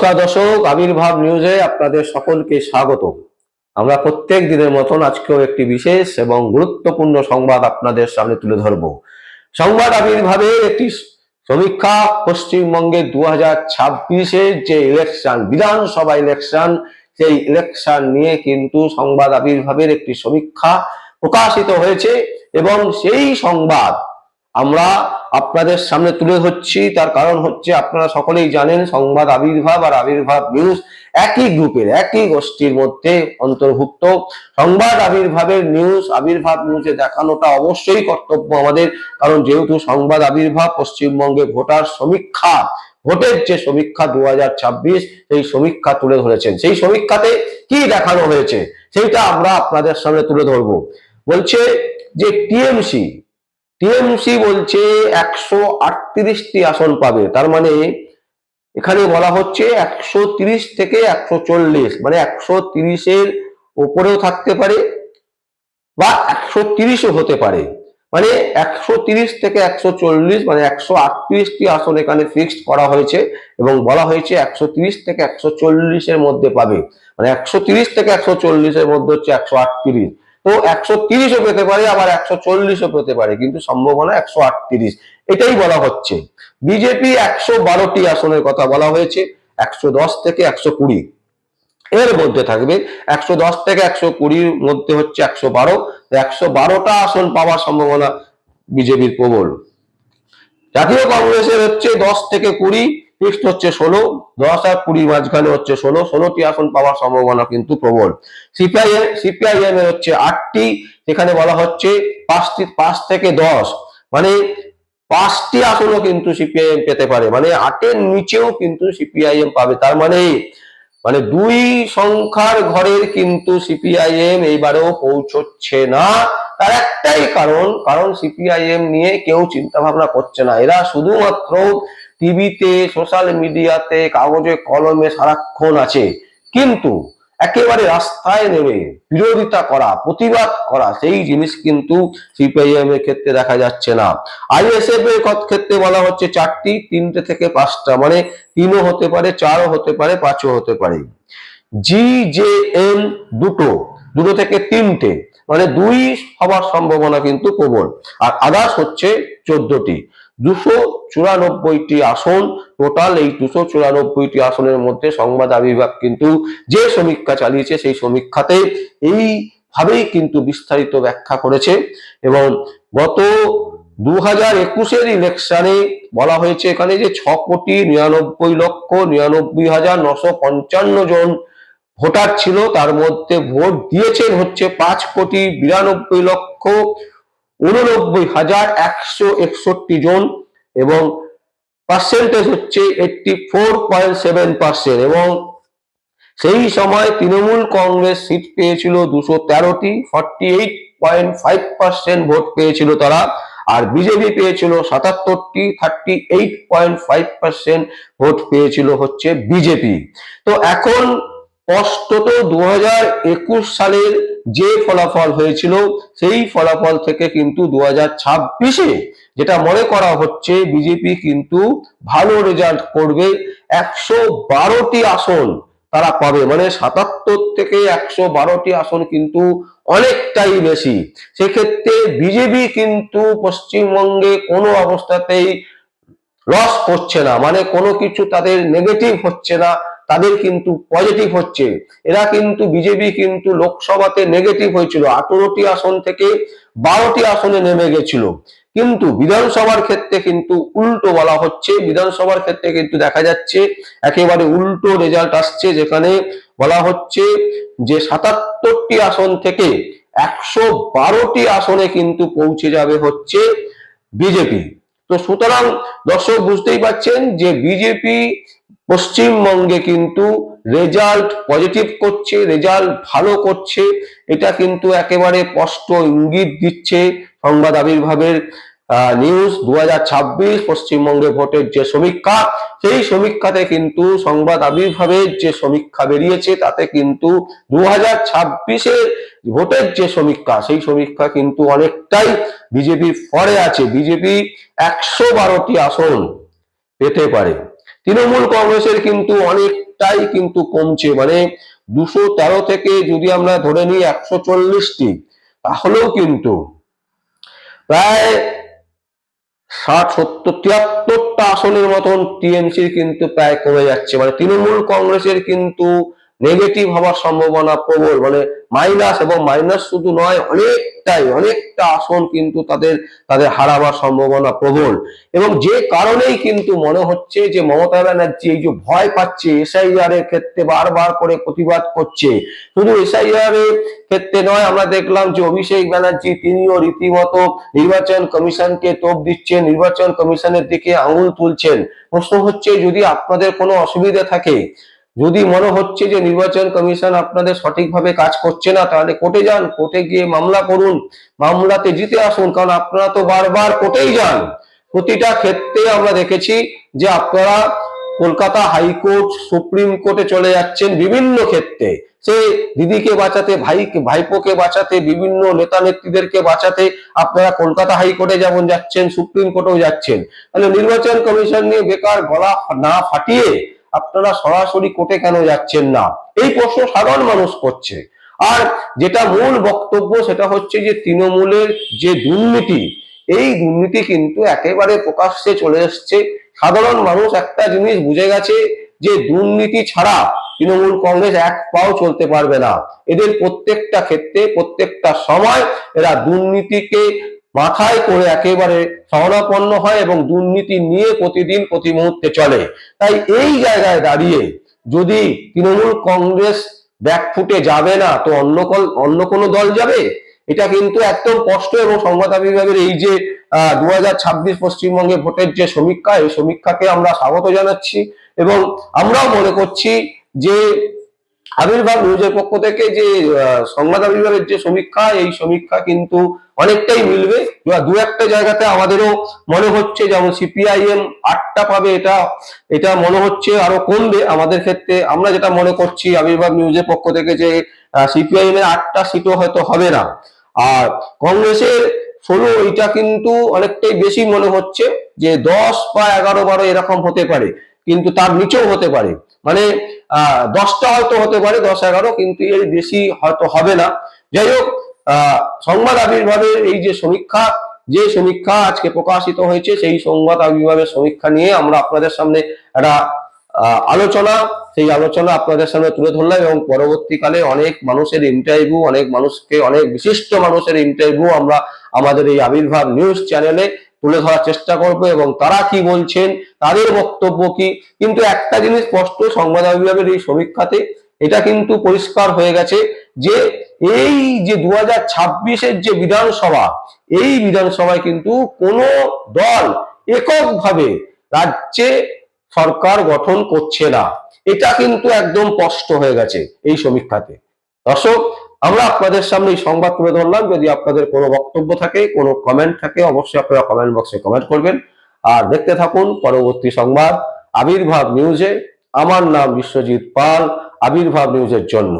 নমস্কার দর্শক, আবির্ভাব নিউজে আপনাদের সকলকে স্বাগত। আমরা প্রত্যেক দিনের মতন আজকেও একটি বিশেষ এবং গুরুত্বপূর্ণ সংবাদ আপনাদের সামনে তুলে ধরব। সংবাদ আবির্ভাবের একটি সমীক্ষা পশ্চিমবঙ্গে 2026-এর যে ইলেকশন, বিধানসভা ইলেকশন, সেই ইলেকশন নিয়ে কিন্তু সংবাদ আবির্ভাবের একটি সমীক্ষা প্রকাশিত হয়েছে এবং সেই সংবাদ আমরা আপনাদের সামনে তুলে ধরছি। তার কারণ হচ্ছে, আপনারা সকলেই জানেন সংবাদ আবির্ভাব আর আবির্ভাব নিউজ একই গ্রুপের, একই গোষ্ঠীর মধ্যে অন্তর্ভুক্ত। সংবাদ আবির্ভাবের নিউজ আবির্ভাব নিউজে দেখানোটা অবশ্যই কর্তব্য আমাদের, কারণ যেহেতু সংবাদ আবির্ভাব পশ্চিমবঙ্গে ভোটার সমীক্ষা, ভোটের যে সমীক্ষা 2026, সেই সমীক্ষা তুলে ধরেছেন। সেই সমীক্ষাতে কি দেখানো হয়েছে সেইটা আমরা আপনাদের সামনে তুলে ধরবো। বলছে যে টিএমসি বলছে 138টি আসন পাবে। তার মানে এখানে বলা হচ্ছে 130 থেকে 140, মানে 130-এর উপরেও থাকতে পারে বা 130ও হতে পারে। মানে 130 থেকে 140, মানে 138টি আসন এখানে ফিক্সড করা হয়েছে এবং বলা হয়েছে 130 থেকে 140-এর মধ্যে পাবে। মানে 130 থেকে 140-এর মধ্যে হচ্ছে 138। তো 130ও পেতে পারে, আবার 140ও পেতে পারে, কিন্তু সম্ভাবনা 138, এটাই বলা হচ্ছে। বিজেপি 112টি আসনের কথা বলা হয়েছে, 110 থেকে 120 এর মধ্যে থাকবে। 110 থেকে 120-র মধ্যে হচ্ছে 112, 112টা আসন পাওয়ার সম্ভাবনা বিজেপির প্রবল। জাতীয় কংগ্রেসের হচ্ছে 10 থেকে 20, ফিক্সড হচ্ছে 16, 10 আর 20 মাঝখানে হচ্ছে 16টি আসন পাওয়ার সম্ভাবনা কিন্তু প্রবল। সিপিআইএম এর হচ্ছে 8টি, সেখানে বলা হচ্ছে 5 থেকে 10, মানে 5টি আসনও কিন্তু সিপিআইএম পেতে পারে, মানে 8-এর নিচেও কিন্তু সিপিআইএম পাবে। তার মানে 2 সংখ্যার ঘরের কিন্তু সিপিআইএম এইবারেও পৌঁছচ্ছে না। তার একটাই কারণ সিপিআইএম নিয়ে কেউ চিন্তা ভাবনা করছে না। এরা শুধুমাত্র টিভিতে, সোশ্যাল মিডিয়াতে, কাগজে কলমে সারাক্ষণ আছে, কিন্তু একেবারে রাস্তায় নেমে বিরোধিতা করা, প্রতিবাদ করা, সেই জিনিস কিন্তু সিপিআইএম এর ক্ষেত্রে দেখা যাচ্ছে না। আইএসএফ এর ক্ষেত্রে বলা হচ্ছে 4টি, 3টে থেকে 5টা, মানে 3ও হতে পারে, 4ও হতে পারে, 5ও হতে পারে। জিজেএম 2 থেকে 3টে, মানে 2 হওয়ার সম্ভাবনা কিন্তু প্রবল। আর আদার্স হচ্ছে 14টি, 294টি আসন টোটাল। এই 294টি আসনের মধ্যে সংবাদ আবির্ভাব কিন্তু যে সমীক্ষা চালিয়েছে, সেই সমীক্ষাতে এইভাবেই কিন্তু বিস্তারিত ব্যাখ্যা করেছে। এবং গত 2021-এর ইলেকশনে বলা হয়েছে এখানে যে 6,99,99,955 জন ভোটার ছিল, তার মধ্যে ভোট দিয়েছেন হচ্ছে 5,92,89,161 জন, এবং পার্সেন্টেজ হচ্ছে 84.7%। এবং সেই সময় তৃণমূল কংগ্রেস সিট পেয়েছিল 213টি, 48.5% ভোট পেয়েছিল তারা। আর বিজেপি পেয়েছিল 77টি, 38.5% ভোট পেয়েছিল হচ্ছে বিজেপি। তো এখন স্পষ্টত 2021 সালের যে ফলাফল হয়েছিল, সেই ফলাফল থেকে কিন্তু 2026-এ যেটা মনে করা হচ্ছে, বিজেপি কিন্তু ভালো রেজাল্ট করবে। 112টি আসন তারা পাবে, মানে 77 থেকে 112টি আসন কিন্তু অনেকটাই বেশি। সেক্ষেত্রে বিজেপি কিন্তু পশ্চিমবঙ্গে কোনো অবস্থাতেই লস করছে না, মানে কোনো কিছু তাদের নেগেটিভ হচ্ছে না, তাদের কিন্তু পজিটিভ হচ্ছে। এরা কিন্তু বিজেপি কিন্তু লোকসভাতে নেগেটিভ হয়েছিল, 18টি আসন থেকে 12টি আসনে নেমে গেছিল, কিন্তু বিধানসভার ক্ষেত্রে কিন্তু উল্টো বলা হচ্ছে। বিধানসভার ক্ষেত্রে কিন্তু দেখা যাচ্ছে একেবারে উল্টো রেজাল্ট আসছে, যেখানে বলা হচ্ছে যে 77টি আসন থেকে 112টি আসনে কিন্তু পৌঁছে যাবে হচ্ছে বিজেপি। তো সুতরাং দর্শক বুঝতেই পারছেন যে বিজেপি পশ্চিমবঙ্গে কিন্তু রেজাল্ট পজিটিভ করছে, রেজাল্ট ভালো করছে, এটা কিন্তু একেবারে স্পষ্ট ইঙ্গিত দিচ্ছে সংবাদ আবির্ভাবের নিউজ। 2026 পশ্চিমবঙ্গে ভোটের যে সমীক্ষা, সেই সমীক্ষাতে কিন্তু সংবাদ আবির্ভাবের যে সমীক্ষা বেরিয়েছে, তাতে কিন্তু 2026-এর ভোটের যে সমীক্ষা, সেই সমীক্ষা কিন্তু অনেকটাই বিজেপির ফরে আছে। বিজেপি 112টি আসন পেতে পারে। তৃণমূল কংগ্রেসের কিন্তু অনেকটাই কিন্তু কমছে, মানে 213 থেকে যদি আমরা ধরে নিই 140টি, তাহলেও কিন্তু প্রায় 60, 70, 73টা আসনের মতন টিএমসির কিন্তু প্রায় কমে যাচ্ছে। মানে তৃণমূল কংগ্রেসের কিন্তু নেগেটিভ হওয়ার সম্ভাবনা প্রবল, মানে মাইনাস, এবং মাইনাস শুধু নয়, অনেকটা আসন কিন্তু তাদের তাদের হারাবার সম্ভাবনা প্রবল। এবং যে কারণেই কিন্তু মনে হচ্ছে যে মমতা ব্যানার্জি এই যে ভয় পাচ্ছে, এসআইআর এর ক্ষেত্রে বারবার করে প্রতিবাদ করছে। শুধু এসআইআর এর ক্ষেত্রে নয়, আমরা দেখলাম যে অভিষেক ব্যানার্জি তিনিও রীতিমতো নির্বাচন কমিশনকে তোপ দিচ্ছেন, নির্বাচন কমিশনের দিকে আঙুল তুলছেন। প্রশ্ন হচ্ছে, যদি আপনাদের কোনো অসুবিধা থাকে, যদি মনে হচ্ছে যে নির্বাচন কমিশন আপনাদের সঠিকভাবে কাজ করছে না, তাহলে কোর্টে যান, কোর্টে গিয়ে মামলা করুন, মামলাতে জিতে আসুন। কারণ আপনারা তো বারবার কোর্টেই যান, প্রতিটা ক্ষেত্রে আমরা দেখেছি যে আপনারা কলকাতা হাইকোর্ট, সুপ্রিম কোর্টে চলে যাচ্ছেন বিভিন্ন ক্ষেত্রে। সে দিদিকে বাঁচাতে, ভাইপোকে বাঁচাতে, বিভিন্ন নেতা নেত্রীদেরকে বাঁচাতে আপনারা কলকাতা হাইকোর্টে যেমন যাচ্ছেন, সুপ্রিম কোর্টেও যাচ্ছেন। তাহলে নির্বাচন কমিশন নিয়ে বেকার গলা না ফাটিয়ে আপনারা সরাসরি কোর্টে কেন যাচ্ছেন না, এই প্রশ্ন সাধারণ মানুষ করছে। আর যেটা মূল বক্তব্য, সেটা হচ্ছে যে তৃণমূলের যে দুর্নীতি, এই দুর্নীতি কিন্তু একেবারে প্রকাশ্যে চলে এসছে। সাধারণ মানুষ একটা জিনিস বুঝে গেছে যে দুর্নীতি ছাড়া তৃণমূল কংগ্রেস এক পাও চলতে পারবে না। এদের প্রত্যেকটা ক্ষেত্রে, প্রত্যেকটা সময় এরা দুর্নীতিকে মাথায় করে একেবারে শরণাপন্ন হয় এবং দুর্নীতি নিয়ে প্রতিদিন প্রতি মুহূর্তে চলে। তাই এই জায়গায় দাঁড়িয়ে যদি তৃণমূল কংগ্রেস ব্যাকফুটে যাবে না, তো অন্য কোনো দল যাবে? এটা কিন্তু একদম স্পষ্ট। এবং সংবাদ বিভাগের এই যে 2026 পশ্চিমবঙ্গে ভোটের যে সমীক্ষা, এই সমীক্ষাকে আমরা স্বাগত জানাচ্ছি। এবং আমরাও মনে করছি যে আবির্ভাব নিউজের পক্ষ থেকে যে সংবাদ বিভাগের যে সমীক্ষা, এই সমীক্ষা কিন্তু অনেকটাই মিলবে। দু একটা জায়গাতে আমাদেরও মনে হচ্ছে, যেমন সিপিআইএম 8টা পাবে, এটা মনে হচ্ছে আরো কমবে আমাদের ক্ষেত্রে। আমরা যেটা মনে করছি আবির্ভাব নিউজের পক্ষ থেকে, যে সিপিআইএম এর 8টা সিটও হয়তো হবে না, আর কংগ্রেসের 16, এটা কিন্তু অনেকটাই বেশি মনে হচ্ছে, যে 10 বা 11, 12 এরকম হতে পারে, কিন্তু তার নিচেও হতে পারে। মানে 10টা হয়তো হতে পারে, 10, 11, কিন্তু এর বেশি হয়তো হবে না। যাই হোক, সংবাদ আবির্ভাবের এই যে সমীক্ষা আজকে প্রকাশিত হয়েছে, সেই সংবাদ আবির্ভাবের সমীক্ষা নিয়ে আমরা আপনাদের সামনে একটা সেই আলোচনা আপনাদের সামনে তুলে ধরলাম। এবং পরবর্তীকালে অনেক মানুষের ইন্টারভিউ, অনেক বিশিষ্ট মানুষের ইন্টারভিউ আমরা আমাদের এই আবির্ভাব নিউজ চ্যানেলে তুলে ধরার চেষ্টা করব, এবং তারা কি বলছেন, তাদের বক্তব্য কি। কিন্তু একটা জিনিস স্পষ্ট, সংবাদ বিভাগের এই সমীক্ষাতে এটা কিন্তু পরিষ্কার হয়ে গেছে যে এই যে 2026-এর যে বিধানসভা, এই বিধানসভায় কিন্তু কোনো দল এককভাবে রাজ্যে সরকার গঠন করছে না। এটা কিন্তু একদম স্পষ্ট হয়ে গেছে এই সমীক্ষাতে। দর্শক, আমরা আপনাদের সামনে এই সংবাদ তুলে ধরলাম। যদি আপনাদের কোনো বক্তব্য থাকে, কোনো কমেন্ট থাকে, অবশ্যই আপনারা কমেন্ট বক্সে কমেন্ট করবেন। আর দেখতে থাকুন পরবর্তী সংবাদ আবির্ভাব নিউজে। আমার নাম বিশ্বজিৎ পাল, আবির্ভাব নিউজের জন্য।